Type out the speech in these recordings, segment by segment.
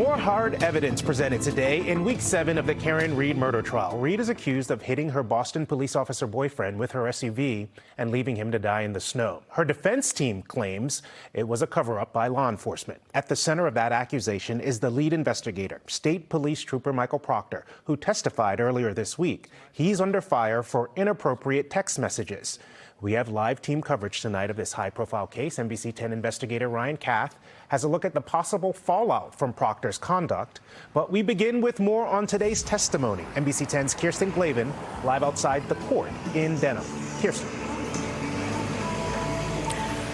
More hard evidence presented today in week 7 of the Karen Reed murder trial. Reed is accused of hitting her Boston police officer boyfriend with her SUV and leaving him to die in the snow. Her defense team claims it was a cover-up by law enforcement. At the center of that accusation is the lead investigator, State Police Trooper Michael Proctor, who testified earlier this week. He's under fire for inappropriate text messages. We have live team coverage tonight of this high-profile case. NBC 10 investigator Ryan Kath has a look at the possible fallout from Proctor's conduct. But we begin with more on today's testimony. NBC 10's Kirsten Glavin live outside the court in Denham. Kirsten.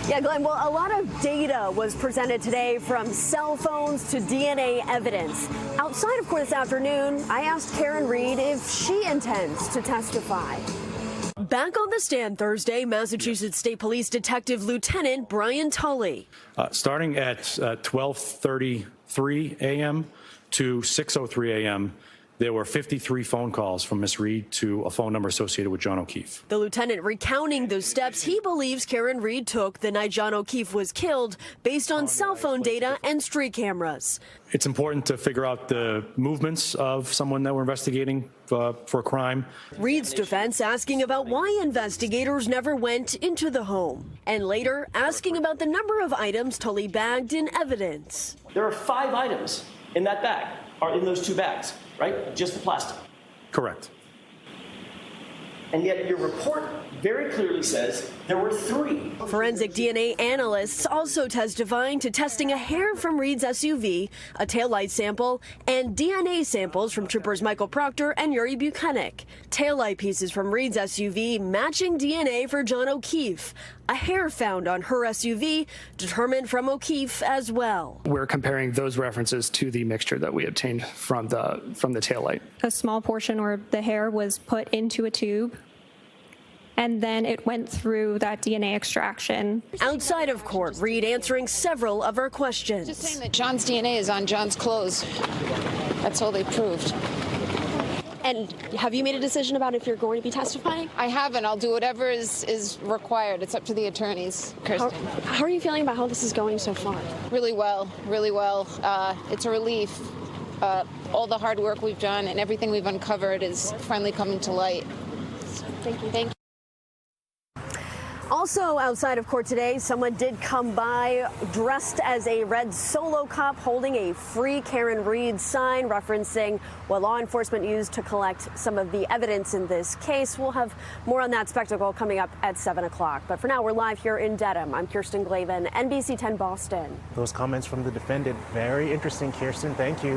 Yeah, Glenn, well, a lot of data was presented today, from cell phones to DNA evidence. Outside of court this afternoon, I asked Karen Reed if she intends to testify. Back on the stand Thursday, Massachusetts State Police Detective Lieutenant Brian Tully. Starting at 12:33 a.m. to 6:03 a.m., there were 53 phone calls from Miss Reed to a phone number associated with John O'Keefe. The lieutenant recounting those steps he believes Karen Reed took the night John O'Keefe was killed, based on cell phone data and street cameras. It's important to figure out the movements of someone that we're investigating for a crime. Reed's defense asking about why investigators never went into the home, and later asking about the number of items Tully bagged in evidence. There are 5 items in that bag, or in those 2 bags, right? Just the plastic. Correct. And yet your report very clearly says there were 3. Forensic DNA analysts also testifying to testing a hair from Reed's SUV, a taillight sample, and DNA samples from troopers Michael Proctor and Yuri Buchanan. Taillight pieces from Reed's SUV matching DNA for John O'Keefe. A hair found on her SUV determined from O'Keefe as well. We're comparing those references to the mixture that we obtained from the taillight. A small portion, or the hair, was put into a tube, and then it went through that DNA extraction. Outside of court, Reed answering several of our questions. Just saying that John's DNA is on John's clothes. That's all they proved. And have you made a decision about if you're going to be testifying? I haven't. I'll do whatever is required. It's up to the attorneys, Kirsten. How are you feeling about how this is going so far? Really well, really well. It's a relief. All the hard work we've done and everything we've uncovered is finally coming to light. Thank you. Thank you. Also outside of court today, someone did come by dressed as a red Solo cop, holding a Free Karen Reed sign referencing what law enforcement used to collect some of the evidence in this case. We'll have more on that spectacle coming up at 7 o'clock. But for now, we're live here in Dedham. I'm Kirsten Glavin, NBC 10 Boston. Those comments from the defendant, very interesting, Kirsten. Thank you.